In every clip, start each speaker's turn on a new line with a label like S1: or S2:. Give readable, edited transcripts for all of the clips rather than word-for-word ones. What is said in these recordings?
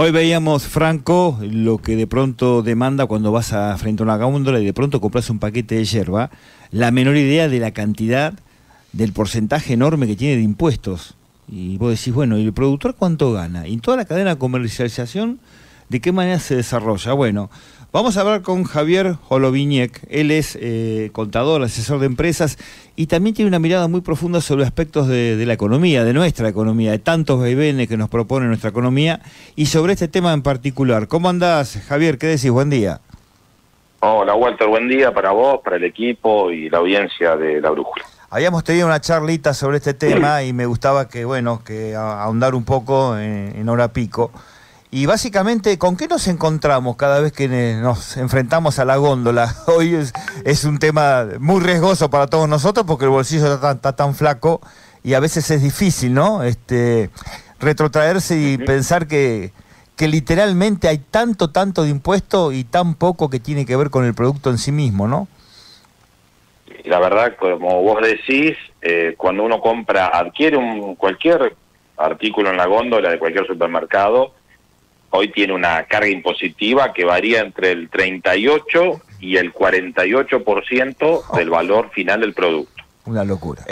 S1: Hoy veíamos, Franco, lo que de pronto demanda cuando vas frente a una góndola y de pronto compras un paquete de yerba, la menor idea de la cantidad, del porcentaje enorme que tiene de impuestos. Y vos decís, bueno, ¿y el productor cuánto gana? Y en toda la cadena de comercialización, ¿de qué manera se desarrolla? Bueno, vamos a hablar con Javier Oloviñek. Él es contador, asesor de empresas y también tiene una mirada muy profunda sobre aspectos de la economía, de nuestra economía, de tantos vaivenes que nos propone nuestra economía y sobre este tema en particular. ¿Cómo andás, Javier? ¿Qué decís? Buen día.
S2: Hola, Walter. Buen día para vos, para el equipo y la audiencia de La Brújula.
S1: Habíamos tenido una charlita sobre este tema y me gustaba que ahondar un poco en hora pico. Y básicamente, ¿con qué nos encontramos cada vez que nos enfrentamos a la góndola? Hoy es un tema muy riesgoso para todos nosotros porque el bolsillo está tan flaco y a veces es difícil, ¿no? Retrotraerse y pensar que literalmente hay tanto de impuesto y tan poco que tiene que ver con el producto en sí mismo, ¿no?
S2: La verdad, como vos decís, cuando uno adquiere cualquier artículo en la góndola de cualquier supermercado, hoy tiene una carga impositiva que varía entre el 38 y el 48% del valor final del producto.
S1: Una locura.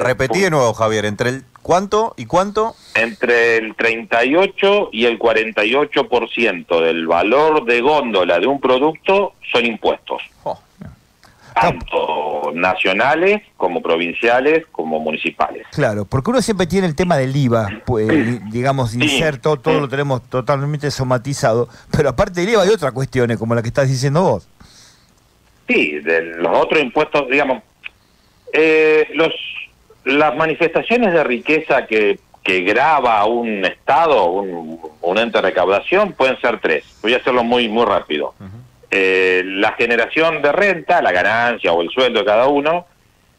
S3: Repetí de nuevo, Javier, ¿entre el cuánto y cuánto?
S2: Entre el 38 y el 48% del valor de góndola de un producto son impuestos. Tanto nacionales como provinciales como municipales.
S1: Claro, porque uno siempre tiene el tema del IVA, pues, digamos, inserto, todo lo tenemos totalmente somatizado, pero aparte del IVA hay otras cuestiones, como la que estás diciendo vos.
S2: Sí, de los otros impuestos, digamos, las manifestaciones de riqueza que grava un Estado, un ente de recaudación, pueden ser tres. Voy a hacerlo muy rápido. La generación de renta, la ganancia o el sueldo de cada uno,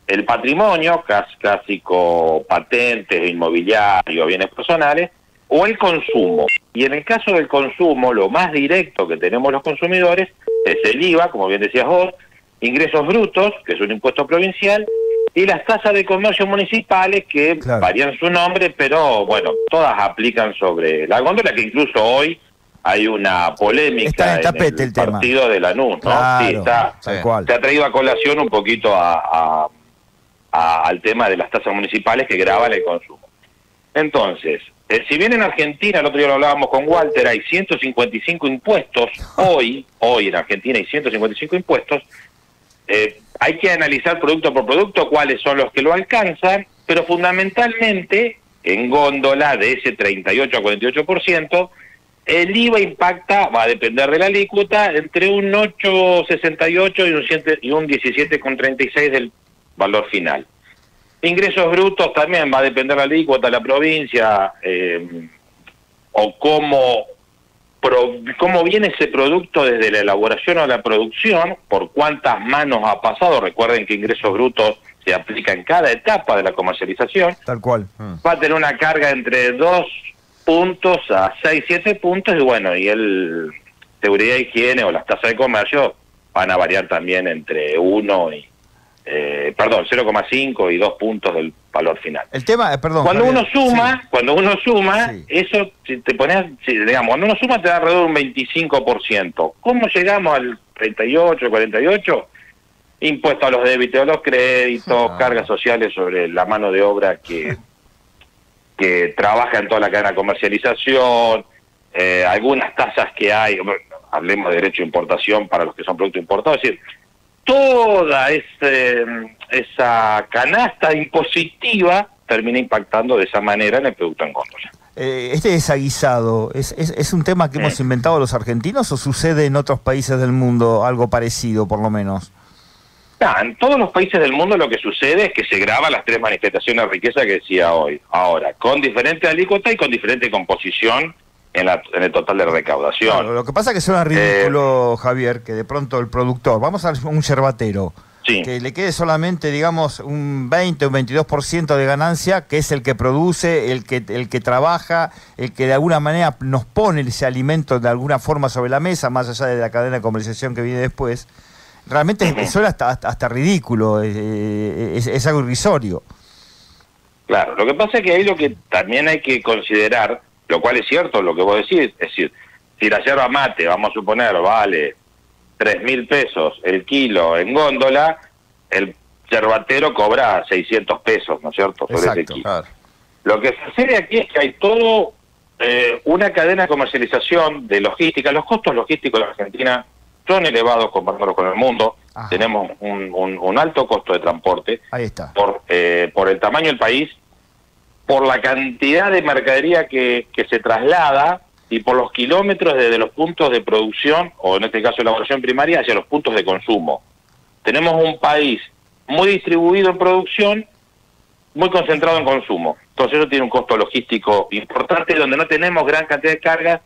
S2: el patrimonio, clásico patentes, inmobiliario, bienes personales, o el consumo. Y en el caso del consumo, lo más directo que tenemos los consumidores es el IVA, como bien decías vos, ingresos brutos, que es un impuesto provincial, y las tasas de comercio municipales, que varían su nombre, pero bueno, todas aplican sobre la góndola, que incluso hoy hay una polémica
S1: está en el tapete
S2: el partido de Lanús, ¿no?
S1: Claro,
S2: Sí, se ha traído a colación un poquito al tema de las tasas municipales que gravan el consumo. Entonces, si bien en Argentina, el otro día lo hablábamos con Walter, hay 155 impuestos, hoy en Argentina hay 155 impuestos, hay que analizar producto por producto cuáles son los que lo alcanzan, pero fundamentalmente, en góndola de ese 38 a 48%, el IVA impacta, va a depender de la alícuota, entre un 8,68 y un 17,36 del valor final. Ingresos brutos también va a depender de la alícuota de la provincia, o cómo viene ese producto desde la elaboración a la producción, por cuántas manos ha pasado. Recuerden que ingresos brutos se aplica en cada etapa de la comercialización.
S1: Tal cual.
S2: Va a tener una carga entre 2 puntos a 6, 7 puntos, y bueno, y el seguridad e higiene o las tasas de comercio van a variar también entre 0,5 y 2 puntos del valor final.
S1: El tema,
S2: cuando uno suma, sí. Eso, si te pones, digamos, cuando uno suma te da alrededor de un 25%. ¿Cómo llegamos al 38, 48? Impuesto a los débitos, a los créditos, cargas sociales sobre la mano de obra que trabaja en toda la cadena de comercialización, algunas tasas que hay, hablemos de derecho de importación para los que son productos importados, es decir, toda esa canasta impositiva termina impactando de esa manera en el producto en góndola.
S1: Este desaguisado, ¿es un tema que hemos inventado los argentinos o sucede en otros países del mundo algo parecido, por lo menos?
S2: En todos los países del mundo lo que sucede es que se graban las tres manifestaciones de riqueza que decía hoy. Ahora, con diferente alícuota y con diferente composición en el total de recaudación.
S1: Claro, lo que pasa es que suena ridículo, Javier, que de pronto el productor, vamos a un yerbatero, que le quede solamente, digamos, un 20 o un 22% de ganancia, que es el que produce, el que trabaja, el que de alguna manera nos pone ese alimento de alguna forma sobre la mesa, más allá de la cadena de comercialización que viene después. Realmente suena hasta ridículo, es algo irrisorio.
S2: Claro, lo que pasa es que ahí lo que también hay que considerar lo cual es cierto lo que vos decís, es decir, si la yerba mate, vamos a suponer, vale 3.000 pesos el kilo en góndola, el yerbatero cobra 600 pesos, ¿no es cierto?, sobre ese kilo.
S3: Claro.
S2: Lo que sucede aquí es que hay todo una cadena de comercialización, de logística. Los costos logísticos de la Argentina son elevados comparándolos con el mundo.
S1: Ajá.
S2: Tenemos un alto costo de transporte.
S1: Ahí está.
S2: Por el tamaño del país, por la cantidad de mercadería que se traslada y por los kilómetros desde los puntos de producción, o en este caso elaboración primaria, hacia los puntos de consumo. Tenemos un país muy distribuido en producción, muy concentrado en consumo. Entonces eso tiene un costo logístico importante, donde no tenemos gran cantidad de cargas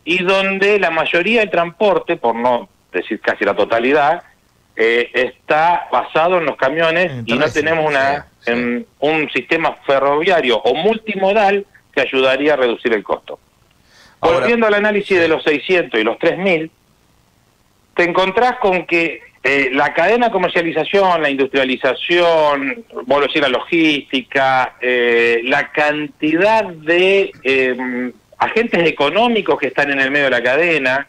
S2: y donde la mayoría del transporte, por no decir casi la totalidad, está basado en los camiones y no tenemos un sistema ferroviario o multimodal que ayudaría a reducir el costo.
S3: Ahora,
S2: Volviendo al análisis de los 600 y los 3.000, te encontrás con que la cadena de comercialización, la industrialización, vuelvo a decir la logística, la cantidad de agentes económicos que están en el medio de la cadena,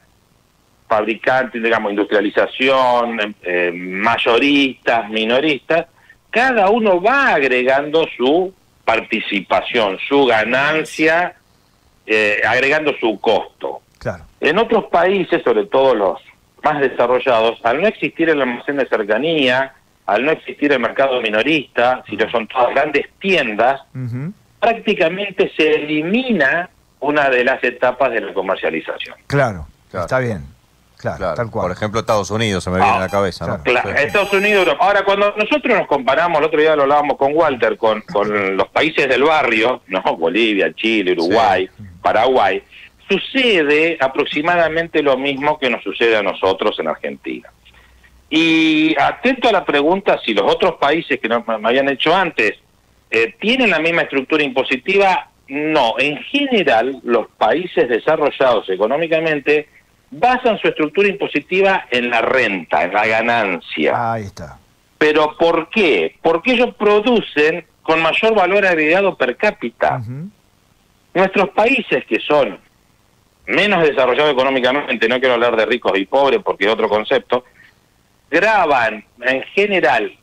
S2: fabricantes, digamos, industrialización, mayoristas, minoristas, cada uno va agregando su participación, su ganancia, agregando su costo.
S1: Claro.
S2: En otros países, sobre todo los más desarrollados, al no existir el almacén de cercanía, al no existir el mercado minorista, si no son todas grandes tiendas, prácticamente se elimina una de las etapas de la comercialización.
S1: Claro,
S3: Claro.
S1: está bien. Claro, tal cual.
S3: Por ejemplo, Estados Unidos se me viene a la cabeza, ¿no?
S2: Claro,
S3: Sí.
S2: Estados Unidos, Europa. Ahora, cuando nosotros nos comparamos, el otro día lo hablábamos con Walter, con los países del barrio, ¿no? Bolivia, Chile, Uruguay, Paraguay, sucede aproximadamente lo mismo que nos sucede a nosotros en Argentina. Y atento a la pregunta, si los otros países que me habían hecho antes tienen la misma estructura impositiva, no. En general, los países desarrollados económicamente basan su estructura impositiva en la renta, en la ganancia.
S1: Ahí está.
S2: ¿Pero por qué? Porque ellos producen con mayor valor agregado per cápita. Nuestros países, que son menos desarrollados económicamente, no quiero hablar de ricos y pobres porque es otro concepto, graban en general,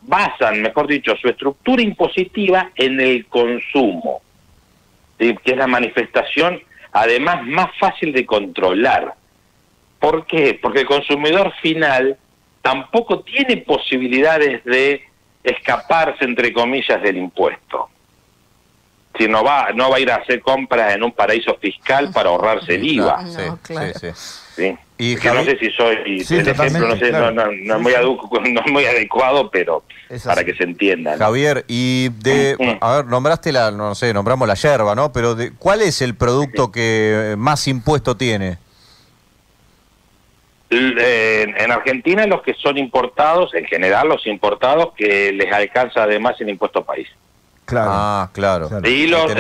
S2: basan, mejor dicho, su estructura impositiva en el consumo, ¿sí? Que es la manifestación además más fácil de controlar. ¿Por qué? Porque el consumidor final tampoco tiene posibilidades de escaparse, entre comillas, del impuesto. Si no va a ir a hacer compras en un paraíso fiscal para ahorrarse el IVA.
S3: No, claro. Sí.
S2: ¿Sí?
S3: Y
S2: que no sé si soy el ejemplo, no sé,
S1: claro.
S2: no es muy adecuado, pero para que se entienda, ¿no?
S3: Javier, y a ver, nombramos la yerba, ¿no? Pero ¿cuál es el producto que más impuesto tiene?
S2: En Argentina los que son importados, en general los importados, que les alcanza además el impuesto país.
S1: Claro.
S3: Ah, claro.
S2: Y los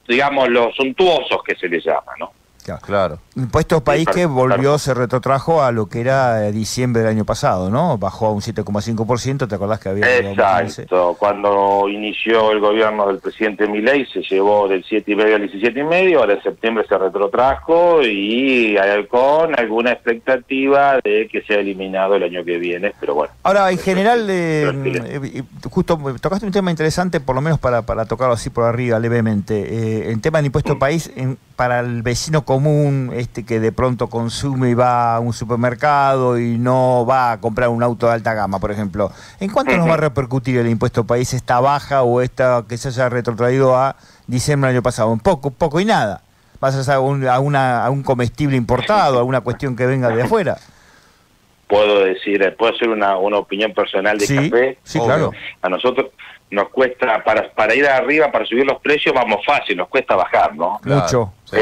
S2: digamos, los suntuosos que se les llama, ¿no?
S3: Claro.
S1: Impuestos país que volvió, se retrotrajo a lo que era diciembre del año pasado, ¿no? Bajó a un 7,5%, ¿te acordás que había?
S2: Exacto, cuando inició el gobierno del presidente Milei se llevó del 7,5 al 17,5, ahora en septiembre se retrotrajo y hay con alguna expectativa de que sea eliminado el año que viene, pero bueno.
S1: Ahora, en general, justo tocaste un tema interesante, por lo menos para tocarlo así por arriba, levemente. El tema del impuesto país, para el vecino común, que de pronto consume y va a un supermercado y no va a comprar un auto de alta gama, por ejemplo. ¿En cuánto nos va a repercutir el impuesto país, esta baja o esta que se haya retrotraído a diciembre del año pasado? Un poco y nada. ¿Vas a hacer a un comestible importado, alguna cuestión que venga de afuera?
S2: Puedo ser una opinión personal de café.
S1: Sí, claro.
S2: A nosotros nos cuesta, para ir arriba, para subir los precios, vamos fácil, nos cuesta bajar, ¿no?
S3: Claro,
S1: mucho.
S3: Sí.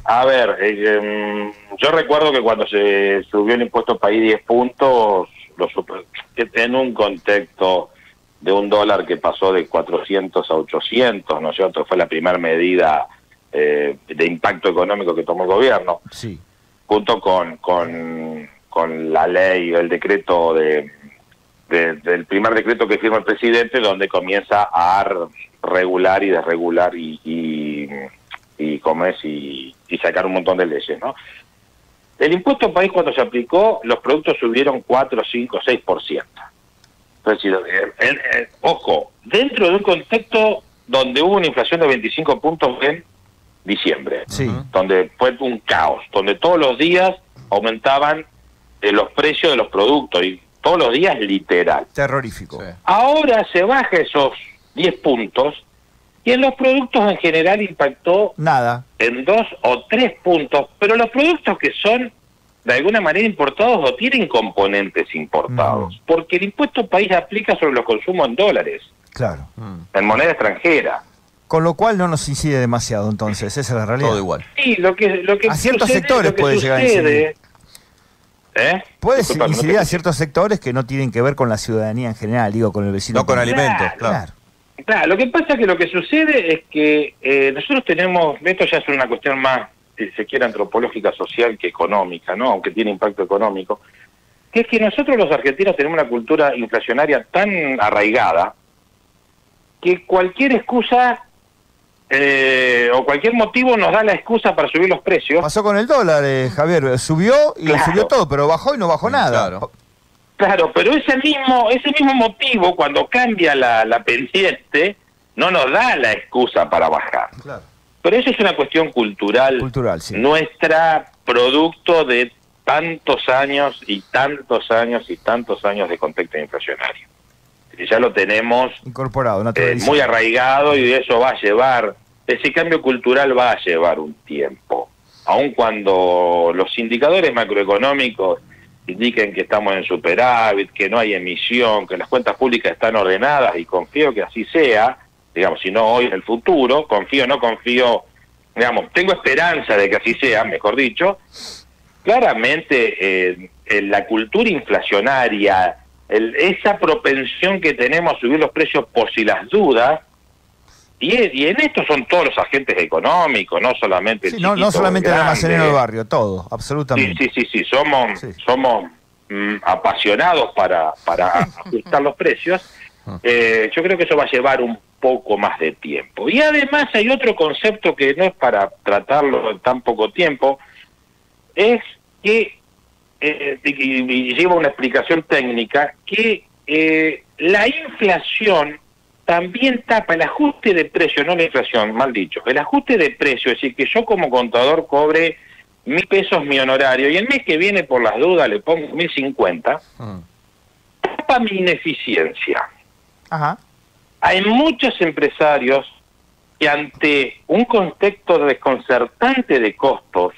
S2: A ver, yo recuerdo que cuando se subió el impuesto país 10 puntos, en un contexto de un dólar que pasó de 400 a 800, ¿no es cierto? Fue la primera medida de impacto económico que tomó el gobierno.
S1: Sí.
S2: Junto con la ley, el decreto de del primer decreto que firma el presidente, donde comienza a regular y desregular y sacar un montón de leyes, ¿no? El impuesto país, cuando se aplicó, los productos subieron 4, 5, 6%. Es decir, ojo, dentro de un contexto donde hubo una inflación de 25 puntos en diciembre,
S1: Sí.
S2: donde fue un caos, donde todos los días aumentaban los precios de los productos, y todos los días literal.
S1: Terrorífico.
S3: Sí.
S2: Ahora se baja esos 10 puntos, y en los productos en general impactó
S1: Nada.
S2: en 2 o 3 puntos, pero los productos que son de alguna manera importados o tienen componentes importados, porque el impuesto país aplica sobre los consumos en dólares,
S1: Claro.
S2: en moneda extranjera.
S1: Con lo cual no nos incide demasiado, entonces, esa es la realidad.
S3: Todo igual.
S2: Sí, lo que
S1: A ciertos
S2: sucede,
S1: sectores
S2: lo que
S1: puede llegar a incidir.
S2: sucede,
S1: Puede
S2: Disculpa, no te
S1: incidir a
S2: escuché.
S1: ciertos sectores que no tienen que ver con la ciudadanía en general, digo, con el vecino.
S3: No con alimentos, claro.
S1: Claro.
S2: Claro, lo que pasa es que lo que sucede es que nosotros tenemos, esto ya es una cuestión más, si se quiere, antropológica, social que económica, ¿no? Aunque tiene impacto económico, que es que nosotros los argentinos tenemos una cultura inflacionaria tan arraigada que cualquier excusa o cualquier motivo nos da la excusa para subir los precios.
S1: Pasó con el dólar, Javier, subió y
S2: Claro.
S1: subió todo, pero bajó y no bajó nada.
S3: Claro.
S2: Claro, pero ese mismo motivo, cuando cambia la pendiente, no nos da la excusa para bajar.
S1: Claro.
S2: Pero eso es una cuestión cultural,
S1: Sí.
S2: nuestra, producto de tantos años y tantos años y tantos años de contexto inflacionario. Y ya lo tenemos
S1: Incorporado, naturalizado.
S2: muy arraigado, y eso va a llevar, ese cambio cultural va a llevar un tiempo. Aun cuando los indicadores macroeconómicos indiquen que estamos en superávit, que no hay emisión, que las cuentas públicas están ordenadas, y confío que así sea, digamos, si no hoy en el futuro, confío, no confío, digamos, tengo esperanza de que así sea, mejor dicho. Claramente la cultura inflacionaria, esa propensión que tenemos a subir los precios por si las dudas, y en esto son todos los agentes económicos, no solamente el
S1: Sí, no
S2: chiquito,
S1: solamente el
S2: grande.
S1: almacenero del barrio, todo, absolutamente.
S2: Sí, somos apasionados para ajustar los precios. Yo creo que eso va a llevar un poco más de tiempo. Y además hay otro concepto que no es para tratarlo en tan poco tiempo, es que, y lleva una explicación técnica, que la inflación también tapa el ajuste de precio, no la inflación, mal dicho, el ajuste de precio, es decir, que yo como contador cobre 1.000 pesos mi honorario, y el mes que viene, por las dudas, le pongo 1.050, tapa mi ineficiencia.
S1: Ajá.
S2: Hay muchos empresarios que ante un contexto desconcertante de costos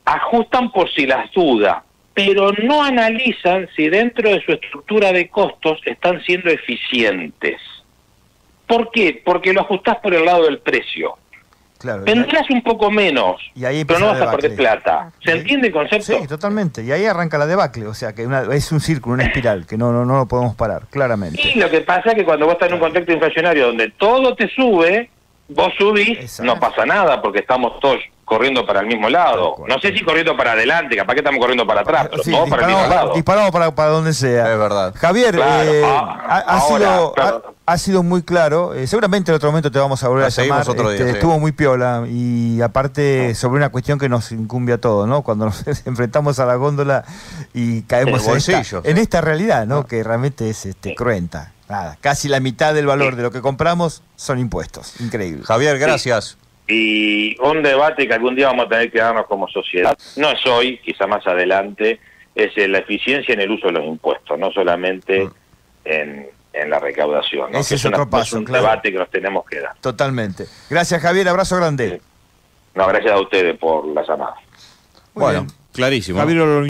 S2: ajustan por si las dudas, pero no analizan si dentro de su estructura de costos están siendo eficientes. ¿Por qué? Porque lo ajustás por el lado del precio.
S1: Claro.
S2: Vendrás un poco menos,
S1: y ahí
S2: pero no vas
S1: empieza
S2: a
S1: la
S2: perder
S1: debacle.
S2: plata. ¿Se entiende el concepto?
S1: Sí, totalmente. Y ahí arranca la debacle, o sea que es un círculo, una espiral, que no lo podemos parar, claramente.
S2: Y lo que pasa es que cuando vos estás en un contexto inflacionario donde todo te sube, vos subís,
S1: Exacto.
S2: no pasa nada, porque estamos todos corriendo para el mismo lado.
S1: Tal cual.
S2: No sé si corriendo para adelante, capaz que estamos corriendo para atrás, pero
S1: Sí,
S2: todos para el mismo lado.
S1: disparamos para donde sea.
S3: Es verdad.
S1: Javier,
S2: Claro,
S1: ha
S2: ahora,
S1: sido muy claro. Seguramente en otro momento te vamos a volver
S3: La
S1: a llamar.
S3: seguimos otro día, sí.
S1: Estuvo muy piola, y aparte sobre una cuestión que nos incumbe a todos, ¿no? Cuando nos enfrentamos a la góndola y caemos
S3: El bolsillo,
S1: en esta realidad, ¿no? Que realmente es cruenta. Nada, casi la mitad del valor de lo que compramos son impuestos. Increíble.
S3: Javier, gracias.
S2: Y un debate que algún día vamos a tener que darnos como sociedad, no es hoy, quizá más adelante, es la eficiencia en el uso de los impuestos, no solamente en la recaudación, ¿no?
S1: Ese
S2: Que
S1: es otro paso,
S2: es un
S1: claro.
S2: debate que nos tenemos que dar.
S1: Totalmente. Gracias, Javier. Abrazo grande.
S2: No, gracias a ustedes por la llamada.
S1: Muy
S3: Bueno,
S1: bien.
S4: Clarísimo.
S1: Javier